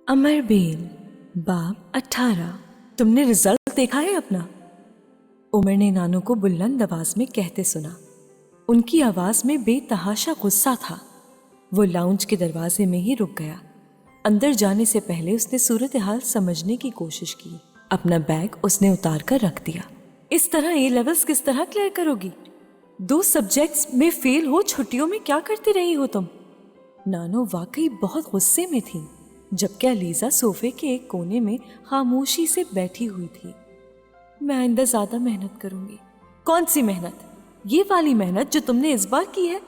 अमर bell बाब 18। तुमने result देखा है अपना? उमर ने नानो को बुलंद आवाज में कहते सुना। उनकी आवाज में बेतहाशा गुस्सा था। वो लाउंज के दरवाजे में ही रुक गया। अंदर जाने से पहले उसने सूरत हाल समझने की कोशिश की। अपना बैग उसने उतार कर रख दिया। इस तरह ए लेवल्स किस तरह क्लियर करोगी? 2 सब्जेक्ट्स में फेल हो, छुट्टियों में क्या करती रही हो तुम? नानो वाकई बहुत गुस्से में थी, जबकि अलीजा सोफे के एक कोने में खामोशी से बैठी हुई थी। मैं आइंदा ज्यादा मेहनत करूंगी। कौन सी मेहनत? ये वाली मेहनत जो तुमने इस बार की है।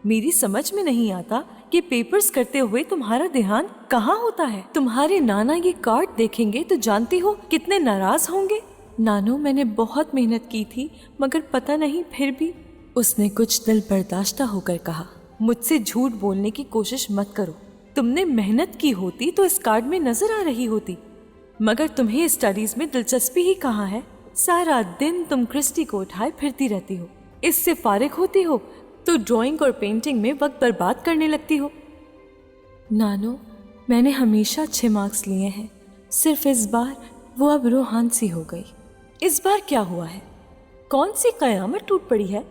मेरी समझ में नहीं आता कि पेपर्स करते हुए तुम्हारा ध्यान कहाँ होता है। तुम्हारे नाना ये कार्ड देखेंगे तो जानती हो कितने नाराज होंगे। नानो, मैंने बहुत मेहनत की थी, मगर पता नहीं फिर भी। उसने कुछ दिल बर्दाश्ता होकर कहा, मुझसे झूठ बोलने की कोशिश मत करो। तुमने मेहनत की होती तो इस कार्ड में नजर आ रही होती, मगर तुम्हें स्टडीज में दिलचस्पी ही कहाँ है। सारा दिन तुम क्रिस्टी को उठाए फिरती रहती हो। इससे फारिग होती हो तो ड्राइंग और पेंटिंग में वक्त बर्बाद करने लगती हो। नानो, मैंने हमेशा अच्छे मार्क्स लिए हैं, सिर्फ इस बार वो अब रूहान सी हो गई। इस बार क्या हुआ है? कौन सी कयामत टूट पड़ी है?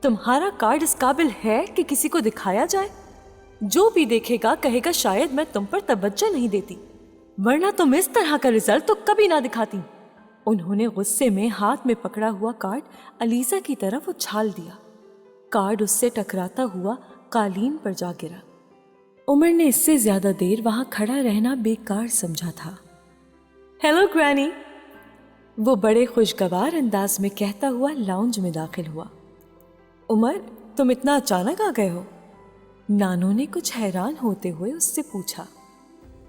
तुम्हारा कार्ड इस काबिल है कि किसी को दिखाया जाए? जो भी देखेगा कहेगा शायद मैं तुम पर तवज्जो नहीं देती, वरना तुम इस तरह का रिजल्ट तो कभी ना दिखाती। उन्होंने गुस्से में हाथ में पकड़ा हुआ कार्ड अलीजा की तरफ उछाल दिया। कार्ड उससे टकराता हुआ कालीन पर जा गिरा। उमर ने इससे ज्यादा देर वहां खड़ा रहना बेकार समझा था। हेलो ग्रैनी, वो बड़े खुशगवार अंदाज में कहता हुआ लाउंज में दाखिल हुआ। उमर, तुम इतना अचानक आ गए हो? नानो ने कुछ हैरान होते हुए उससे पूछा।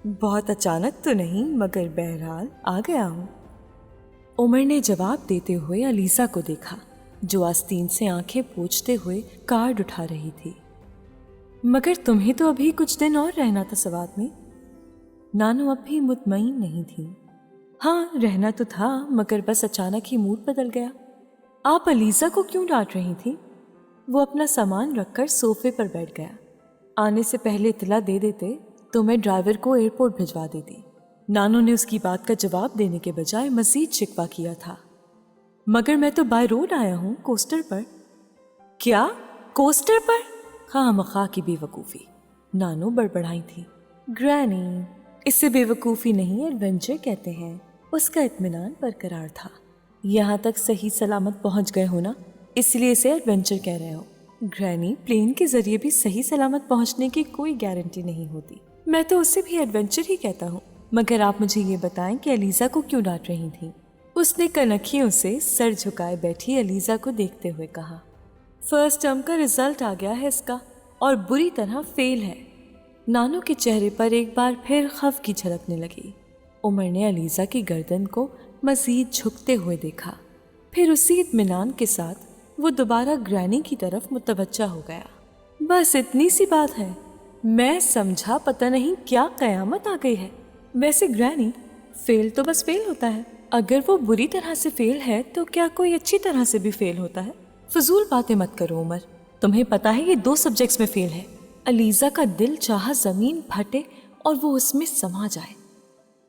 बहुत अचानक तो नहीं, मगर बहरहाल आ गया हूं। उमर ने जवाब देते हुए अलीजा को देखा, जो आस्तीन से आंखें पोंछते हुए कार्ड उठा रही थी। मगर तुम्हें तो अभी कुछ दिन और रहना था सवात में। नानो अब भी मुतमईन नहीं थी। हाँ, रहना तो था, मगर बस अचानक ही मूड बदल गया। आप अलीजा को क्यों डांट रही थी? वो अपना सामान रखकर सोफे पर बैठ गया। आने से पहले इतला दे देते तो मैं ड्राइवर को एयरपोर्ट भिजवा देती। नानो ने उसकी बात का जवाब देने के बजाय मजीद शिकवा किया था। मगर मैं तो बाय रोड आया हूँ, कोस्टर पर। क्या? कोस्टर पर? खामखा की बेवकूफ़ी, नानो बड़बड़ाई थी। ग्रैनी, इससे बेवकूफ़ी नहीं, एडवेंचर कहते हैं। उसका इत्मीनान बरकरार था। यहाँ तक सही सलामत पहुँच गए हो ना, इसलिए इसे एडवेंचर कह रहे हो। ग्रैनी, प्लेन के जरिए भी सही सलामत पहुँचने की कोई गारंटी नहीं होती। मैं तो उसे भी एडवेंचर ही कहता हूँ। मगर आप मुझे ये बताएं कि अलीजा को क्यों डांट रही थी? उसने कनखियों से सर झुकाए बैठी अलीजा को देखते हुए कहा, फर्स्ट टर्म का रिजल्ट आ गया है इसका, और बुरी तरह फेल है। नानो के चेहरे पर एक बार फिर खौफ की झलकने लगी। उमर ने अलीजा की गर्दन को मजीद झुकते हुए देखा। फिर उसी इत्मीनान के साथ वो दोबारा ग्रैनी की तरफ मुतवज्जा हो गया। बस इतनी सी बात है। मैं समझा पता नहीं क्या कयामत आ गई है। वैसे ग्रैनी, फेल तो बस फेल होता है। अगर वो बुरी तरह से फेल है तो क्या कोई अच्छी तरह से भी फेल होता है? फजूल बातें मत करो उमर। तुम्हें पता है ये 2 सब्जेक्ट्स में फेल है। अलीजा का दिल चाहा जमीन फटे और वो उसमें समा जाए।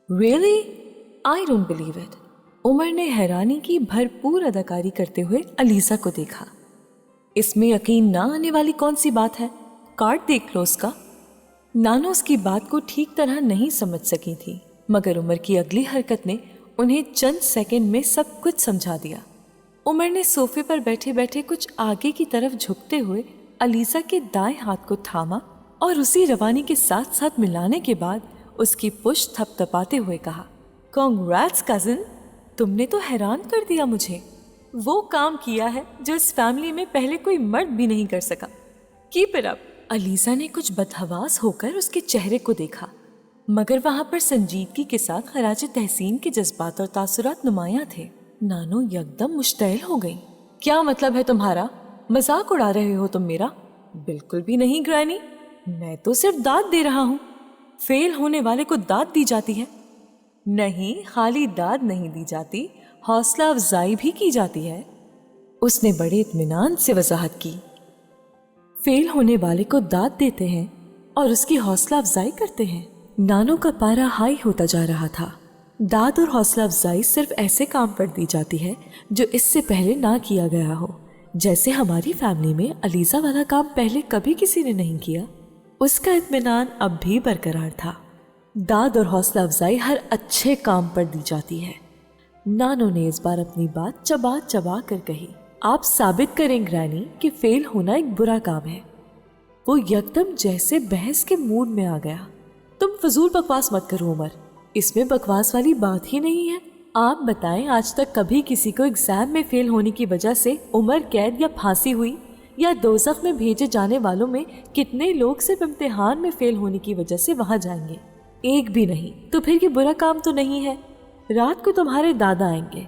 Really? I don't believe it. Umar ने हैरानी की भरपूर अदाकारी करते हुए अलीजा को देखा। इसमें यकीन ना आने वाली कौन सी बात है? कार्ड देख लो उसका। नानो उसकी बात को ठीक तरह नहीं समझ सकी थी, मगर उमर की अगली हरकत ने उन्हें चंद सेकंड में सब कुछ समझा दिया। उमर ने सोफे पर बैठे बैठे कुछ आगे की तरफ झुकते हुए अलीजा के दाएं हाथ को थामा और उसी रवानी के साथ साथ मिलाने के बाद उसकी पुश्त थपथपाते हुए कहा, कांग्रेट्स कजिन, तुमने तो हैरान कर दिया मुझे। वो काम किया है जो इस फैमिली में पहले कोई मर्द भी नहीं कर सका। Keep it up. अलीजा ने कुछ बदहवास होकर उसके चेहरे को देखा, मगर वहां पर संजीदगी के साथ खराज तहसीन के जज्बात और तासुरात नुमायां थे। नानो यकदम मुश्तइल हो गई। क्या मतलब है तुम्हारा? मजाक उड़ा रहे हो तुम मेरा? बिल्कुल भी नहीं ग्रैनी, मैं तो सिर्फ दाद दे रहा हूँ। फेल होने वाले को दाद दी जाती है? नहीं, खाली दाद नहीं दी जाती, हौसला अफजाई भी की जाती है। उसने बड़े इत्मीनान से वजाहत की। फेल होने वाले को दाद देते हैं और उसकी हौसला अफजाई करते हैं। नानो का पारा हाई होता जा रहा था। दाद और हौसला अफजाई सिर्फ ऐसे काम पर दी जाती है जो इससे पहले ना किया गया हो। जैसे हमारी फैमिली में अलीजा वाला काम पहले कभी किसी ने नहीं किया। उसका इत्मीनान अब भी बरकरार था। दाद और हौसला अफजाई हर अच्छे काम पर दी जाती है। नानो ने इस बार अपनी बात चबा चबा कर कही, आप साबित करें ग्रैनी कि फेल होना एक बुरा काम है। वो यकदम जैसे बहस के मूड में आ गया। तुम फजूल बकवास मत करो उमर, इसमें बकवास वाली बात ही नहीं है। आप बताएं, आज तक कभी किसी को एग्जाम में फेल होने की वजह से उम्र कैद या फांसी हुई? या दोज़ख में भेजे जाने वालों में कितने लोग सिर्फ इम्तिहान में फेल होने की वजह से वहां जाएंगे? एक भी नहीं। तो फिर ये बुरा काम तो नहीं है। रात को तुम्हारे दादा आएंगे,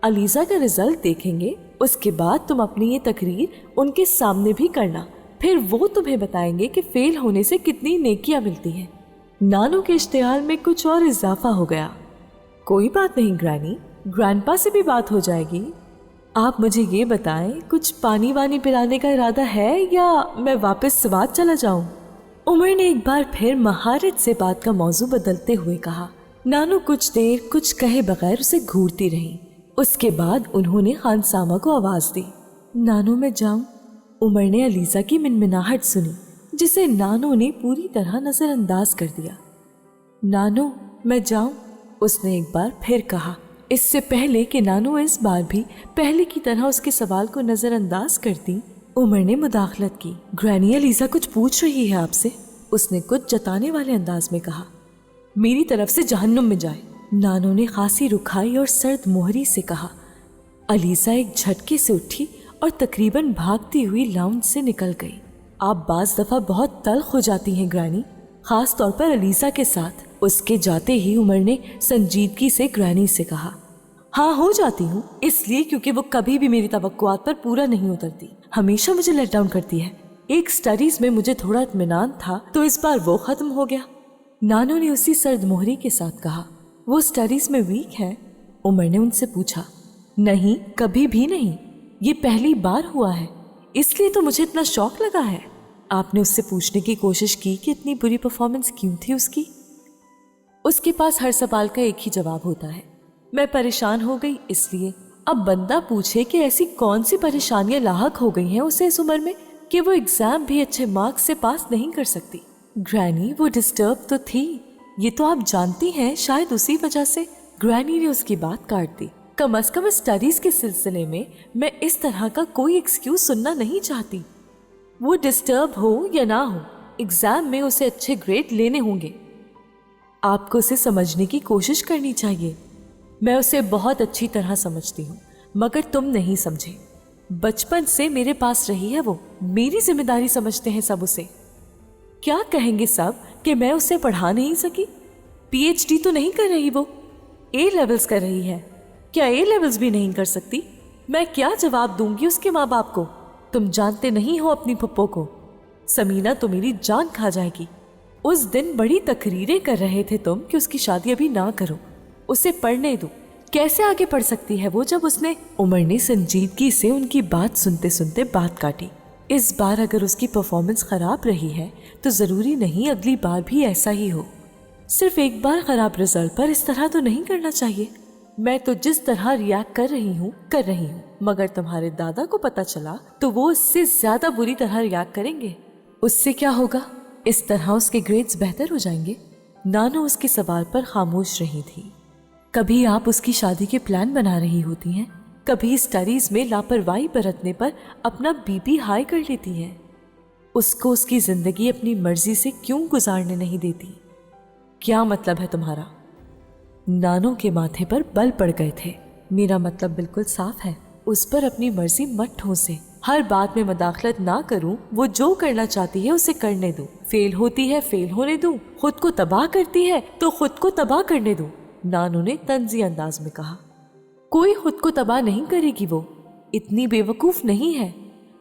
अलीजा का रिजल्ट देखेंगे, उसके बाद तुम अपनी ये तकरीर उनके सामने भी करना। फिर वो तुम्हें बताएंगे कि फेल होने से कितनी नेकियां मिलती हैं। नानो के इश्तिहाल में कुछ और इजाफा हो गया। कोई बात नहीं ग्रैनी, ग्रैंडपा से भी बात हो जाएगी। आप मुझे ये बताएं, कुछ पानी वानी पिलाने का इरादा है या मैं वापस स्वाद चला जाऊं? उमर ने एक बार फिर महारत से बात का मौजू बदलते हुए कहा। नानो कुछ देर कुछ कहे बगैर उसे घूरती रही। उसके बाद उन्होंने खानसामा को आवाज दी। नानो मैं जाऊं? उमर ने अलीजा की मिनमिनाहट सुनी, जिसे नानो ने पूरी तरह नजरअंदाज कर दिया। नानो मैं जाऊं? उसने एक बार फिर कहा। इससे पहले कि नानो इस बार भी पहले की तरह उसके सवाल को नजरअंदाज करती, उमर ने मुदाखलत की। ग्रैनी, अलीजा कुछ पूछ रही है आपसे, उसने कुछ जताने वाले अंदाज में कहा। मेरी तरफ से जहन्नुम में जाए, नानो ने खांसी रुखाई और सर्द मोहरी से कहा। अलीजा एक झटके से उठी और तकरीबन भागती हुई लाउंज से निकल गई। आप बाज दफा बहुत तल्ख हो जाती हैं ग्रैनी, खास तौर पर अलीजा के साथ। उसके जाते ही उमर ने संजीदगी से ग्रैनी से कहा। हाँ हो जाती हूँ, इसलिए क्योंकि वो कभी भी मेरी तवक्कुआत पर पूरा नहीं उतरती, हमेशा मुझे लेट डाउन करती है। एक स्टडीज में मुझे थोड़ा इत्मीनान था तो इस बार वो खत्म हो गया। नानो ने उसी सर्द मोहरी के साथ कहा। वो स्टडीज में वीक है? उमर ने उनसे पूछा। नहीं, कभी भी नहीं, ये पहली बार हुआ है, इसलिए तो मुझे इतना शौक लगा है। आपने उससे पूछने की कोशिश की कि इतनी बुरी परफॉर्मेंस क्यों थी उसकी? उसके पास हर सवाल का एक ही जवाब होता है, मैं परेशान हो गई इसलिए। अब बंदा पूछे कि ऐसी कौन सी परेशानियां लाहक हो गई हैं उसे इस उम्र में कि वो एग्जाम भी अच्छे मार्क्स से पास नहीं कर सकती। ग्रैनी, वो डिस्टर्ब तो थी, ये तो आप जानती हैं, शायद उसी वजह से। ग्रैनी ने उसकी बात काट दी। कम अज कम स्टडीज के सिलसिले में मैं इस तरह का कोई एक्सक्यूज सुनना नहीं चाहती। वो डिस्टर्ब हो या ना हो, एग्जाम में उसे अच्छे ग्रेड लेने होंगे। आपको उसे समझने की कोशिश करनी चाहिए। मैं उसे बहुत अच्छी तरह समझती हूँ, मगर तुम नहीं समझे। बचपन से मेरे पास रही है वो, मेरी जिम्मेदारी समझते हैं सब उसे। क्या कहेंगे सब कि मैं उसे पढ़ा नहीं सकी? पीएचडी तो नहीं कर रही वो, ए लेवल्स कर रही है। क्या ए लेवल्स भी नहीं कर सकती? मैं क्या जवाब दूंगी उसके माँ बाप को? तुम जानते नहीं हो अपनी पप्पो को, समीना तो मेरी जान खा जाएगी। उस दिन बड़ी तकरीरें कर रहे थे तुम कि उसकी शादी अभी ना करो, उसे पढ़ने दो। कैसे आगे पढ़ सकती है वो जब उसने? उमर ने संजीदगी से उनकी बात सुनते सुनते बात काटी। इस बार अगर उसकी परफॉर्मेंस खराब रही है तो जरूरी नहीं अगली बार भी ऐसा ही हो। सिर्फ एक बार खराब रिजल्ट पर इस तरह तो नहीं करना चाहिए। मैं तो जिस तरह रिएक्ट कर रही हूँ, मगर तुम्हारे दादा को पता चला तो वो उससे ज्यादा बुरी तरह रिएक्ट करेंगे। उससे क्या होगा? इस तरह उसके ग्रेड्स बेहतर हो जाएंगे। नानो उसके सवाल पर खामोश रही थी। कभी आप उसकी शादी के प्लान बना रही होती हैं, कभी स्टडीज में लापरवाही बरतने पर अपना बीपी हाई कर लेती हैं। उसको उसकी जिंदगी अपनी मर्जी से क्यों गुजारने नहीं देती? क्या मतलब है तुम्हारा? नानो के माथे पर बल पड़ गए थे। मेरा मतलब बिल्कुल साफ है, उस पर अपनी मर्जी मत ठोसे। हर बात में मदाखलत ना करूं, वो जो करना चाहती है उसे करने दो। फेल होती है फेल होने दो, खुद को तबाह करती है तो खुद को तबाह करने दो। नानो ने तंजी अंदाज में कहा। कोई खुद को तबाह नहीं करेगी, वो इतनी बेवकूफ नहीं है,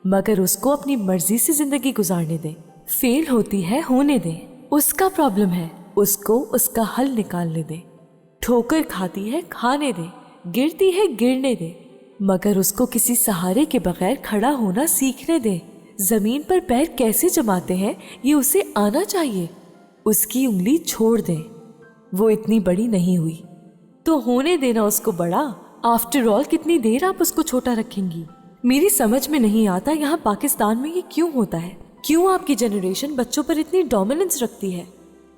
मगर उसको अपनी मर्जी से जिंदगी गुजारने दे। फेल होती है होने दे, उसका प्रॉब्लम है, उसको उसका हल निकालने दे। ठोकर खाती है खाने दे, गिरती है गिरने दे, मगर उसको किसी सहारे के बगैर खड़ा होना सीखने दे। जमीन पर पैर कैसे जमाते हैं ये उसे आना चाहिए। اس کی انگلی چھوڑ دیں، وہ اتنی بڑی نہیں ہوئی تو ہونے دینا اس کو بڑا۔ آفٹر آل کتنی دیر آپ اس کو چھوٹا رکھیں گی؟ میری سمجھ میں نہیں آتا یہاں پاکستان میں یہ کیوں ہوتا ہے، کیوں آپ کی جنریشن بچوں پر اتنی ڈومیننس رکھتی ہے؟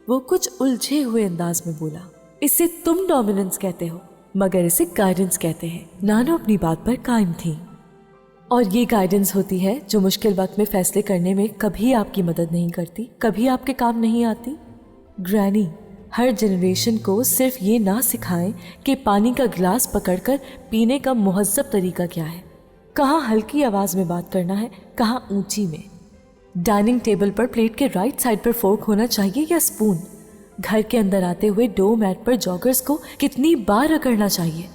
وہ کچھ الجھے ہوئے انداز میں بولا، اسے تم ڈومیننس کہتے ہو مگر اسے گائیڈنس کہتے ہیں۔ نانو اپنی بات پر قائم تھی، اور یہ گائیڈنس ہوتی ہے جو مشکل وقت میں فیصلے کرنے میں کبھی آپ کی مدد نہیں کرتی، کبھی آپ کے کام نہیں آتی۔ گرینی، ہر جنریشن کو صرف یہ نہ سکھائیں کہ پانی کا گلاس پکڑ کر پینے کا مہذب طریقہ کیا ہے، کہاں ہلکی آواز میں بات کرنا ہے، کہاں اونچی میں۔ ڈائننگ ٹیبل پر پلیٹ کے رائٹ سائڈ پر فورک ہونا چاہیے یا اسپون؟ گھر کے اندر آتے ہوئے ڈور میٹ پر جاگرز کو کتنی بار رگڑنا چاہیے؟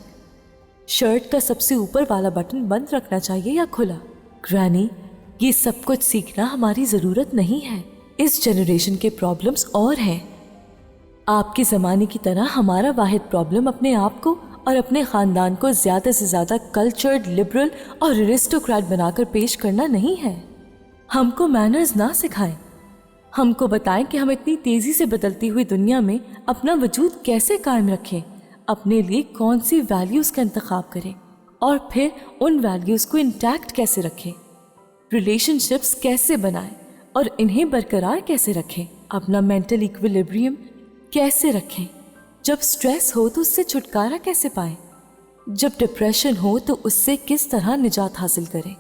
شرٹ کا سب سے اوپر والا بٹن بند رکھنا چاہیے یا کھلا؟ گرینی، یہ سب کچھ سیکھنا ہماری ضرورت نہیں ہے، اس جنریشن کے پرابلمز اور ہیں۔ آپ کے زمانے کی طرح ہمارا واحد پرابلم اپنے آپ کو اور اپنے خاندان کو زیادہ سے زیادہ کلچرڈ، لبرل اور ارسٹوکریٹ بنا کر پیش کرنا نہیں ہے۔ ہم کو مینرز نہ سکھائیں، ہم کو بتائیں کہ ہم اتنی تیزی سے بدلتی ہوئی دنیا میں اپنا وجود کیسے قائم رکھیں، اپنے لیے کون سی ویلیوز کا انتخاب کریں اور پھر ان ویلیوز کو انٹیکٹ کیسے رکھیں، ریلیشن شپس کیسے بنائیں اور انہیں برقرار کیسے رکھیں، اپنا مینٹل ایکویلیبریم کیسے رکھیں، جب سٹریس ہو تو اس سے چھٹکارا کیسے پائیں، جب ڈپریشن ہو تو اس سے کس طرح نجات حاصل کریں،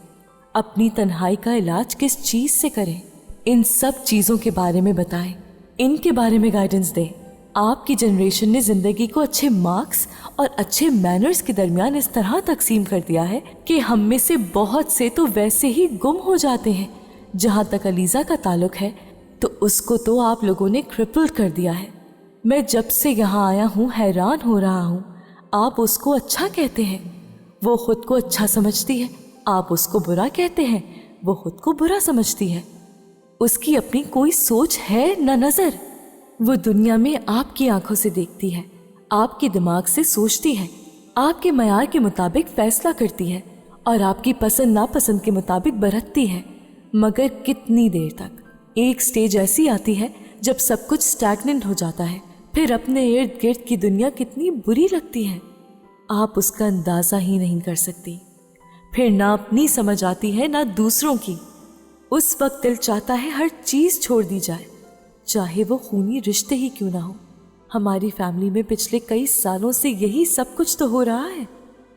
اپنی تنہائی کا علاج کس چیز سے کریں۔ ان سب چیزوں کے بارے میں بتائیں، ان کے بارے میں گائیڈنس دیں۔ آپ کی جنریشن نے زندگی کو اچھے مارکس اور اچھے مینرز کے درمیان اس طرح تقسیم کر دیا ہے کہ ہم میں سے بہت سے تو ویسے ہی گم ہو جاتے ہیں۔ جہاں تک علیزہ کا تعلق ہے تو اس کو تو آپ لوگوں نے کرپل کر دیا ہے۔ میں جب سے یہاں آیا ہوں حیران ہو رہا ہوں، آپ اس کو اچھا کہتے ہیں، وہ خود کو اچھا سمجھتی ہے، آپ اس کو برا کہتے ہیں، وہ خود کو برا سمجھتی ہے۔ اس کی اپنی کوئی سوچ ہے نہ نظر، وہ دنیا میں آپ کی آنکھوں سے دیکھتی ہے، آپ کے دماغ سے سوچتی ہے، آپ کے معیار کے مطابق فیصلہ کرتی ہے اور آپ کی پسند ناپسند کے مطابق برتتی ہے۔ مگر کتنی دیر تک؟ ایک سٹیج ایسی آتی ہے جب سب کچھ سٹیگننٹ ہو جاتا ہے، پھر اپنے ارد گرد کی دنیا کتنی بری لگتی ہے، آپ اس کا اندازہ ہی نہیں کر سکتی۔ پھر نہ اپنی سمجھ آتی ہے نہ دوسروں کی۔ اس وقت دل چاہتا ہے ہر چیز چھوڑ دی جائے، چاہے وہ خونی رشتے ہی کیوں نہ ہو۔ ہماری فیملی میں پچھلے کئی سالوں سے یہی سب کچھ تو ہو رہا ہے۔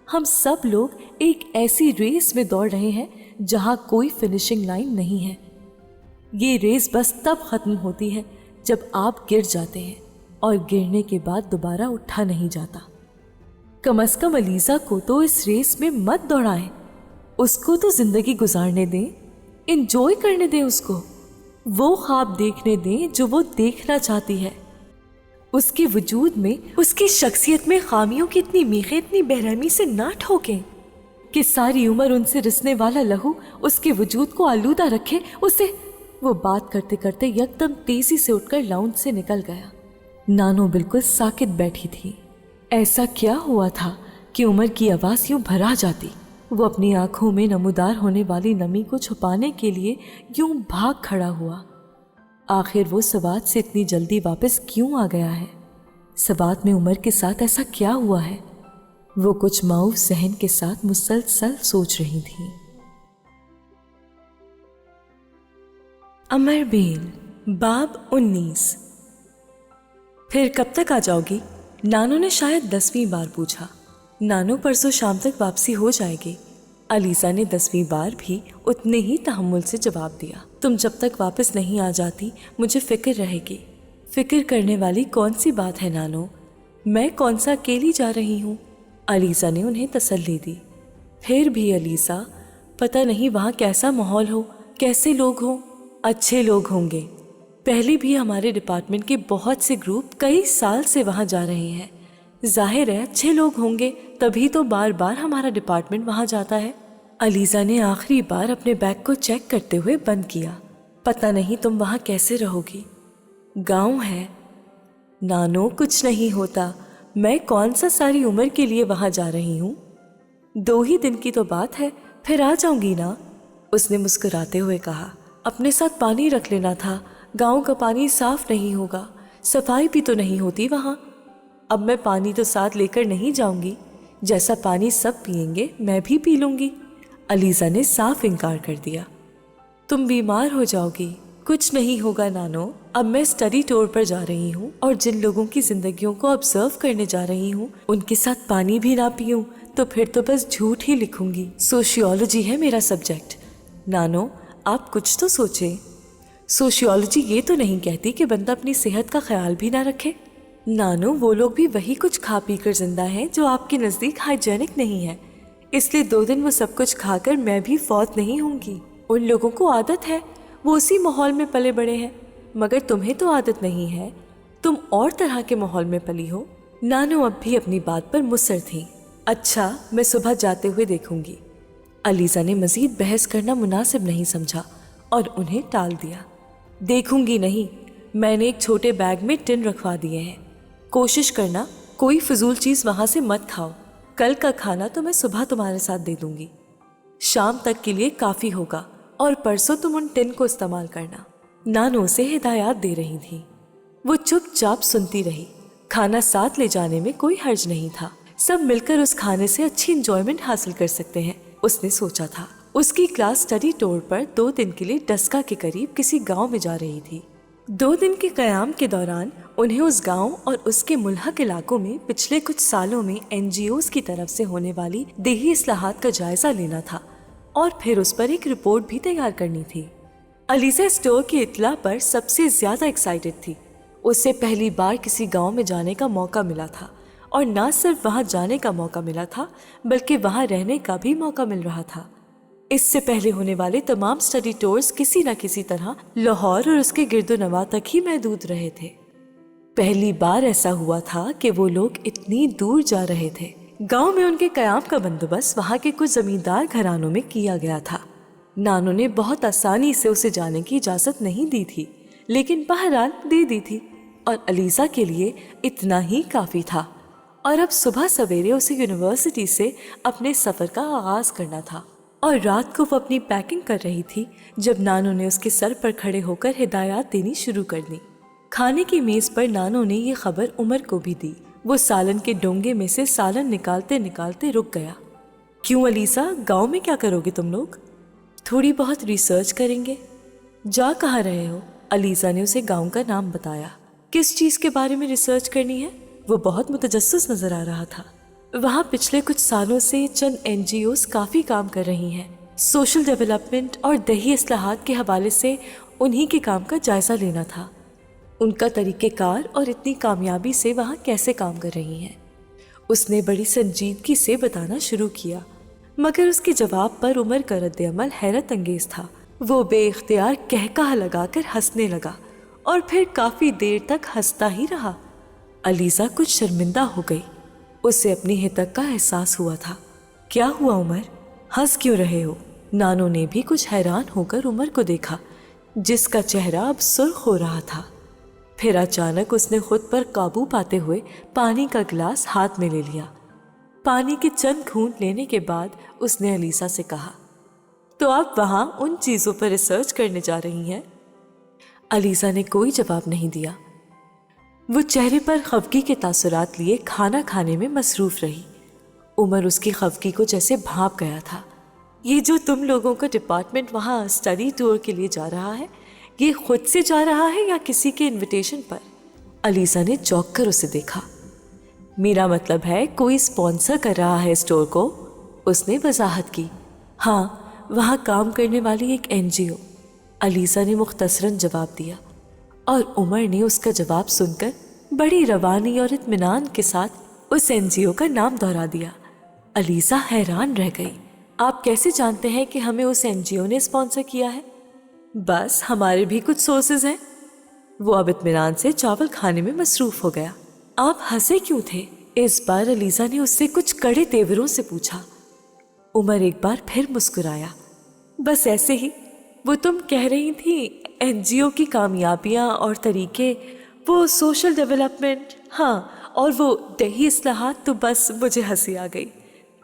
ہم سب لوگ ایک ایسی ریس میں دوڑ رہے ہیں جہاں کوئی فنیشنگ لائن نہیں ہے۔ یہ ریس بس تب ختم ہوتی ہے جب آپ گر جاتے ہیں اور گرنے کے بعد دوبارہ اٹھا نہیں جاتا۔ کم از کم علیزہ کو تو اس ریس میں مت دوڑائیں، اس کو تو زندگی گزارنے دیں، انجوائے کرنے دیں، اس کو وہ خواب دیکھنے دیں جو وہ دیکھنا چاہتی ہے۔ اس کے وجود میں، اس کی شخصیت میں خامیوں کی اتنی میخیں اتنی بےرحمی سے نہ ٹھوکیں کہ ساری عمر ان سے رسنے والا لہو اس کے وجود کو آلودہ رکھے۔ اسے وہ بات کرتے کرتے یکدم تیزی سے اٹھ کر لاؤنج سے نکل گیا۔ نانو بالکل ساکت بیٹھی تھی۔ ایسا کیا ہوا تھا کہ عمر کی آواز یوں بھرا جاتی؟ وہ اپنی آنکھوں میں نمودار ہونے والی نمی کو چھپانے کے لیے یوں بھاگ کھڑا ہوا۔ آخر وہ سوات سے اتنی جلدی واپس کیوں آ گیا ہے؟ سوات میں عمر کے ساتھ ایسا کیا ہوا ہے؟ وہ کچھ معاوف ذہن کے ساتھ مسلسل سوچ رہی تھی۔ امر بیل، باب 19۔ پھر کب تک آ جاؤ گی؟ نانو نے شاید 10ویں بار پوچھا۔ نانو پرسوں شام تک واپسی ہو جائے گی۔ علیزہ نے 10ویں بار بھی اتنے ہی تحمل سے جواب دیا۔ تم جب تک واپس نہیں آ جاتی مجھے فکر رہے گی۔ فکر کرنے والی کون سی بات ہے نانو؟ میں کون سا اکیلی جا رہی ہوں؟ علیزہ نے انہیں تسلی دی۔ پھر بھی علیزہ، پتہ نہیں وہاں کیسا ماحول ہو، کیسے لوگ ہوں۔ اچھے لوگ ہوں گے۔ پہلے بھی ہمارے ڈپارٹمنٹ کے بہت سے گروپ کئی سال سے وہاں جا رہے ہیں۔ ظاہر ہے اچھے لوگ ہوں گے، تبھی تو بار بار ہمارا ڈپارٹمنٹ وہاں جاتا ہے۔ علیزہ نے آخری بار اپنے بیگ کو چیک کرتے ہوئے بند کیا۔ پتہ نہیں تم وہاں کیسے رہو گی، گاؤں ہے۔ نانو کچھ نہیں ہوتا، میں کون سا ساری عمر کے لیے وہاں جا رہی ہوں؟ 2 ہی دن کی تو بات ہے، پھر آ جاؤں گی نا، اس نے مسکراتے ہوئے کہا۔ اپنے ساتھ پانی رکھ لینا تھا، गांव का पानी साफ नहीं होगा, सफाई भी तो नहीं होती वहाँ। अब मैं पानी तो साथ लेकर नहीं जाऊंगी, जैसा पानी सब पिएंगे मैं भी पी लूंगी। अलीज़ा ने साफ इनकार कर दिया। तुम बीमार हो जाओगी। कुछ नहीं होगा नानो, अब मैं स्टडी टूर पर जा रही हूँ और जिन लोगों की जिंदगियों को ऑब्जर्व करने जा रही हूँ उनके साथ पानी भी ना पीऊँ तो फिर तो बस झूठ ही लिखूंगी। सोशियोलॉजी है मेरा सब्जेक्ट। नानो आप कुछ तो सोचें। सोशियोलॉजी ये तो नहीं कहती कि बंदा अपनी सेहत का ख्याल भी ना रखे। नानो वो लोग भी वही कुछ खा पी कर जिंदा हैं जो आपके नज़दीक हाइजेनिक नहीं है, इसलिए 2 दिन वो सब कुछ खाकर मैं भी फौत नहीं होंगी। उन लोगों को आदत है, वो उसी माहौल में पले बड़े हैं, मगर तुम्हें तो आदत नहीं है, तुम और तरह के माहौल में पली हो। नानो अब भी अपनी बात पर मुसर थी। अच्छा मैं सुबह जाते हुए देखूंगी। अलीज़ा ने मजीद बहस करना मुनासिब नहीं समझा और उन्हें टाल दिया। देखूंगी नहीं, मैंने एक छोटे बैग में टिन रखवा दिए हैं। कोशिश करना कोई फजूल चीज़ वहाँ से मत खाओ। कल का खाना तो मैं सुबह तुम्हारे साथ दे दूंगी, शाम तक के लिए काफ़ी होगा और परसों तुम उन टिन को इस्तेमाल करना। नानो से हिदायत दे रही थी। वो चुपचाप सुनती रही। खाना साथ ले जाने में कोई हर्ज नहीं था, सब मिलकर उस खाने से अच्छी इंजॉयमेंट हासिल कर सकते हैं, उसने सोचा था। उसकी क्लास स्टडी टूर पर 2 दिन के लिए डस्का के करीब किसी गांव में जा रही थी। 2 दिन के क़याम के दौरान उन्हें उस गांव और उसके मुल्हक इलाकों में पिछले कुछ सालों में NGOs की तरफ से होने वाली देही इस्लाहात का जायजा लेना था और फिर उस पर एक रिपोर्ट भी तैयार करनी थी। अलीज़ा स्टोर की इत्तला पर सबसे ज्यादा एक्साइटेड थी। उसे पहली बार किसी गांव में जाने का मौका मिला था और न सिर्फ वहां जाने का मौका मिला था बल्कि वहां रहने का भी मौका मिल रहा था। इससे पहले होने वाले तमाम स्टडी टूर्स किसी न किसी तरह लाहौर और उसके गिरदोनवा तक ही महदूद रहे थे। पहली बार ऐसा हुआ था कि वो लोग इतनी दूर जा रहे थे। गांव में उनके कयाम का बंदोबस्त वहां के कुछ जमींदार घरानों में किया गया था। नानो ने बहुत आसानी से उसे जाने की इजाजत नहीं दी थी, लेकिन बहरहाल दे दी थी और अलीज़ा के लिए इतना ही काफी था। और अब सुबह सवेरे उसे यूनिवर्सिटी से अपने सफर का आगाज करना था और रात को वो अपनी पैकिंग कर रही थी जब नानो ने उसके सर पर खड़े होकर हिदायत देनी शुरू कर दी। खाने की मेज पर नानो ने ये खबर उमर को भी दी। वो सालन के डोंगे में से सालन निकालते निकालते रुक गया। क्यों अलीसा, गांव में क्या करोगे तुम लोग? थोड़ी बहुत रिसर्च करेंगे। जा कहाँ रहे हो? अलीसा ने उसे गांव का नाम बताया। किस चीज के बारे में रिसर्च करनी है? वो बहुत मुतजस्सिस नजर आ रहा था। वहाँ पिछले कुछ सालों से चंद NGOs काफी काम कर रही हैं। सोशल डेवलपमेंट और दही इस्लाहात के हवाले से उन्हीं के काम का जायजा लेना था। उनका तरीक़ेकार और इतनी कामयाबी से वहाँ कैसे काम कर रही हैं। उसने बड़ी संजीदगी से बताना शुरू किया, मगर उसके जवाब पर उमर का रद्द-ए-अमल हैरत अंगेज था। वो बेइख्तियार कहकहा लगाकर हंसने लगा और फिर काफी देर तक हंसता ही रहा। अलीज़ा कुछ शर्मिंदा हो गई। उसे अपनी हितक का एहसास हुआ था। क्या हुआ उमर, हंस क्यों रहे हो? नानो ने भी कुछ हैरान होकर उमर को देखा, जिसका चेहरा अब सुर्ख हो रहा था। फिर अचानक उसने खुद पर काबू पाते हुए पानी का गिलास हाथ में ले लिया। पानी के चंद घूंट लेने के बाद उसने अलीसा से कहा, तो आप वहां उन चीजों पर रिसर्च करने जा रही हैं? अलीसा ने कोई जवाब नहीं दिया। वो चेहरे पर खफगी के तासुरात लिए खाना खाने में मसरूफ रही। उमर उसकी खफगी को जैसे भांप गया था। ये जो तुम लोगों का डिपार्टमेंट वहाँ स्टडी टूर के लिए जा रहा है, ये खुद से जा रहा है या किसी के इनविटेशन पर? अलीसा ने चौंक कर उसे देखा। मेरा मतलब है कोई स्पॉन्सर कर रहा है स्टोर को, उसने वजाहत की। हाँ, वहाँ काम करने वाली एक NGO, अलीसा ने मुख्तसरन जवाब दिया और उमर ने उसका जवाब सुनकर बड़ी रवानी और इत्मीनान के साथ उस NGO का नाम दोहरा दिया। अलीसा हैरान रह गई। आप कैसे जानते हैं कि हमें उस NGO ने स्पॉन्सर किया है? बस हमारे भी कुछ सोर्सेज हैं। वो अब इत्मीनान से चावल खाने में मसरूफ हो गया। आप हंसे क्यों थे? इस बार अलीसा ने उससे कुछ कड़े तेवरों से पूछा। उमर एक बार फिर मुस्कुराया। बस ऐसे ही, वो तुम कह रही थी NGO की कामयाबियां और तरीके, वो सोशल डेवलपमेंट, हाँ, और वो दही इस्लाहात, तो बस मुझे हंसी आ गई।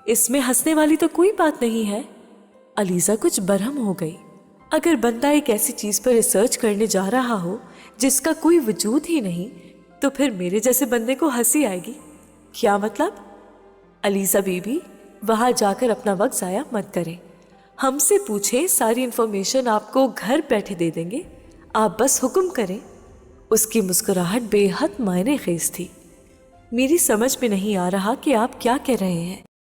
इसमें हंसने वाली तो कोई बात नहीं है। अलीसा कुछ बरहम हो गई। اگر بندہ ایک ایسی چیز پر ریسرچ کرنے جا رہا ہو جس کا کوئی وجود ہی نہیں تو پھر میرے جیسے بندے کو ہنسی آئے گی. کیا مطلب؟ علیزہ بی بی وہاں جا کر اپنا وقت ضائع مت کریں. ہم سے پوچھیں، ساری انفارمیشن آپ کو گھر بیٹھے دے دیں گے، آپ بس حکم کریں. اس کی مسکراہٹ بے حد معنی خیز تھی. میری سمجھ میں نہیں آ رہا کہ آپ کیا کہہ رہے ہیں.